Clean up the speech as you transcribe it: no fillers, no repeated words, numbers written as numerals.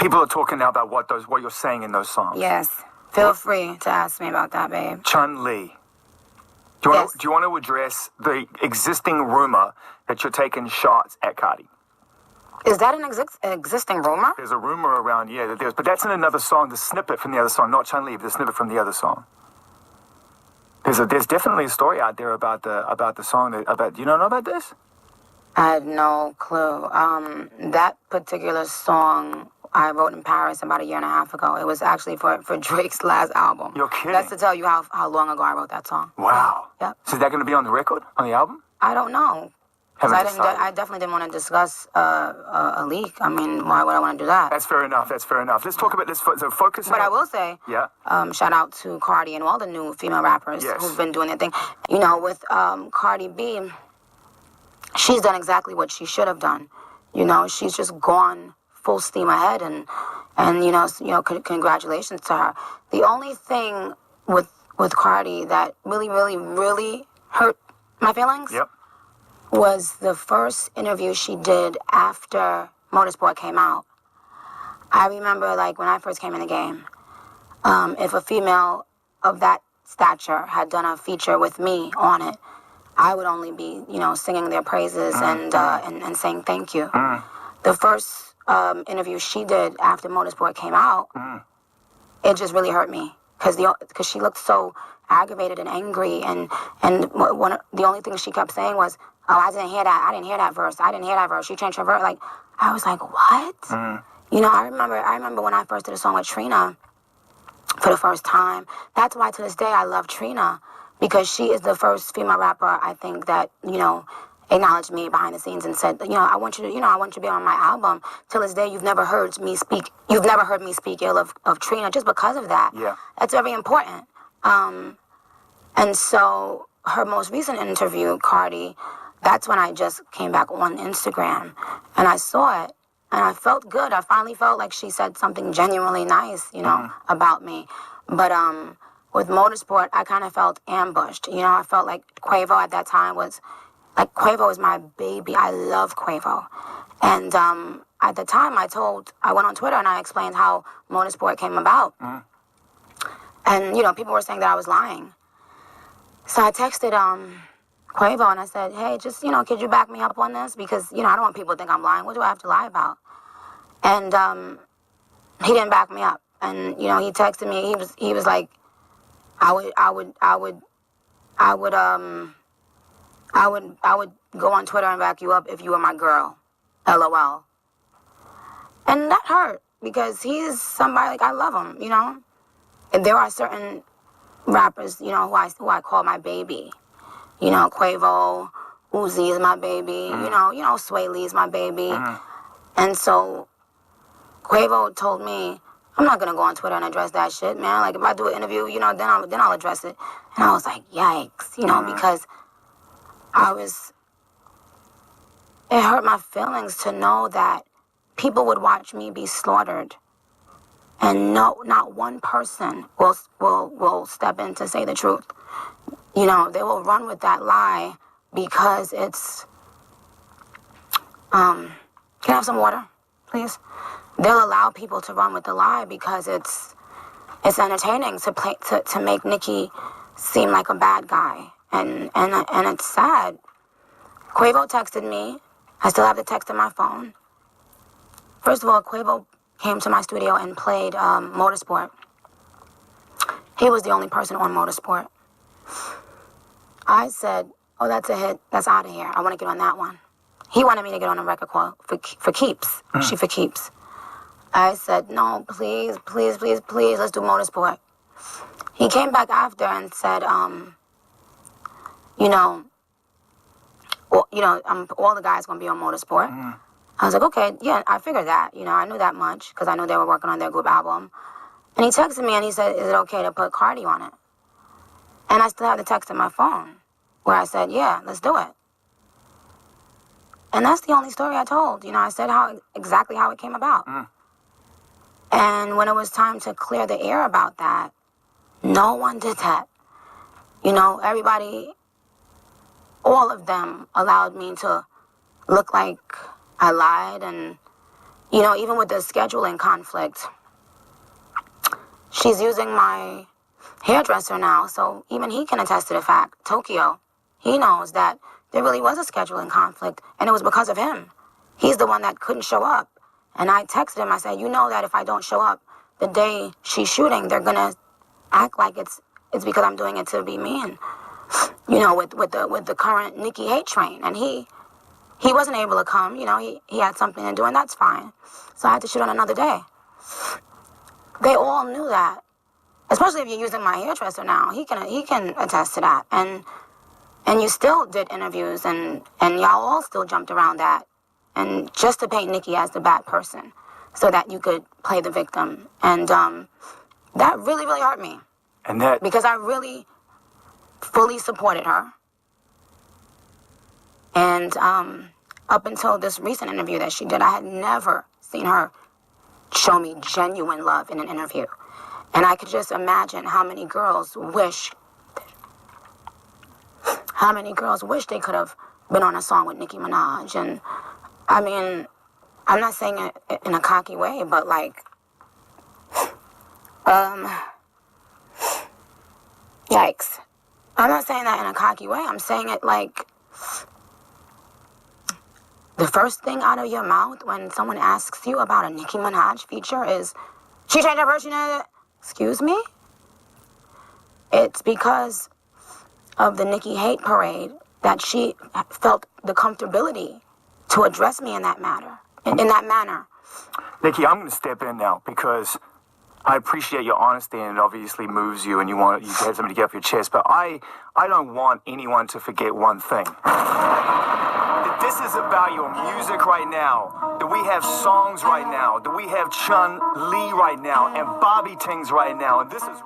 People are talking now about what you're saying in those songs. Yes. Feel free to ask me about that, babe. Chun-Li. Do you want to address the existing rumor that you're taking shots at Cardi? Is that an existing rumor? There's a rumor around, but that's in another song, the snippet from the other song, not Chun-Li, but the snippet from the other song. There's definitely a story out there about the song. Do you not know about this? I had no clue. That particular song I wrote in Paris about 1.5 years ago. It was actually for Drake's last album. You're kidding. That's to tell you how long ago I wrote that song. Wow. Yep. So is that going to be on the record, on the album? I don't know. Haven't decided. I definitely didn't want to discuss a leak. I mean, why would I want to do that? That's fair enough. Let's talk about this. So focus. But I will say, shout out to Cardi and all the new female rappers who've been doing their thing. You know, with Cardi B, she's done exactly what she should have done. You know, she's just gone full steam ahead, and congratulations to her. The only thing with Cardi that really, really, really hurt my feelings was the first interview she did after Motorsport came out. I remember, like, when I first came in the game, if a female of that stature had done a feature with me on it, I would only be, singing their praises and saying thank you. The first interview she did after Motorsport came out, it just really hurt me because she looked so aggravated and angry, and the only thing she kept saying was, "Oh, I didn't hear that verse. She changed her verse." Like, I was like, what? I remember when I first did a song with Trina for the first time. That's why to this day I love Trina, because she is the first female rapper I think that acknowledged me behind the scenes and said, I want you to be on my album. Till this day, you've never heard me speak ill of Trina just because of that. Yeah, that's very important. And so her most recent interview, Cardi, that's when I just came back on Instagram and I saw it and I felt good. I finally felt like she said something genuinely nice, about me. But with Motorsport, I kind of felt ambushed. I felt like Quavo at that time Quavo is my baby. I love Quavo. And at the time, I went on Twitter and I explained how Motorsport came about. And, people were saying that I was lying. So I texted Quavo and I said, hey, just, could you back me up on this? Because, I don't want people to think I'm lying. What do I have to lie about? And he didn't back me up. And, he texted me. He was like, I would go on Twitter and back you up if you were my girl. LOL. And that hurt because he's somebody, I love him, And there are certain rappers, who I call my baby. Quavo, Uzi is my baby. Sway Lee is my baby. And so Quavo told me, I'm not gonna go on Twitter and address that shit, man. Like, if I do an interview, then I'll address it. And I was like, yikes, because it hurt my feelings to know that people would watch me be slaughtered and not one person will step in to say the truth. They will run with that lie because it's, can I have some water, please? They'll allow people to run with the lie because it's entertaining to make Nicki seem like a bad guy. And it's sad. Quavo texted me. I still have the text in my phone. First of all, Quavo came to my studio and played Motorsport. He was the only person on Motorsport. I said, oh, that's a hit. That's out of here. I want to get on that one. He wanted me to get on a record call for keeps. She for keeps. I said, no, please, let's do Motorsport. He came back after and said, all the guys gonna be on Motorsport. I was like, okay, yeah, I figured that. I knew that much because I knew they were working on their group album. And he texted me and he said, is it okay to put Cardi on it? And I still have the text in my phone where I said, yeah, let's do it. And that's the only story I told. I said exactly how it came about. And when it was time to clear the air about that, no one did that. Everybody, all of them allowed me to look like I lied and, you know, even with the scheduling conflict, she's using my hairdresser now, so even he can attest to the fact, Tokyo, he knows that there really was a scheduling conflict, and it was because of him. He's the one that couldn't show up. And I texted him, I said, you know that if I don't show up the day she's shooting, they're going to act like it's because I'm doing it to be mean, you know, with the current Nicki hate train. And he wasn't able to come, you know, he had something to do, and that's fine. So I had to shoot on another day. They all knew that, especially if you're using my hairdresser now. He can attest to that. And you still did interviews, and y'all all still jumped around that, and just to paint Nicki as the bad person, so that you could play the victim. And that really, really hurt me. And that because I really fully supported her. And up until this recent interview that she did, I had never seen her show me genuine love in an interview. And I could just imagine how many girls wish they could have been on a song with Nicki Manaj. And I mean, I'm not saying it in a cocky way, but like, yikes. I'm not saying that in a cocky way. I'm saying it like, the first thing out of your mouth when someone asks you about a Nicki Manaj feature is, she changed her version of it. Excuse me? It's because of the Nicki hate parade that she felt the comfortability to address me in that manner. In that manner. Nicki, I'm going to step in now because I appreciate your honesty, and it obviously moves you, and you have something to get off your chest. But I don't want anyone to forget one thing. That this is about your music right now. That we have songs right now. That we have Chun Li right now and Bobby Tings right now. And this is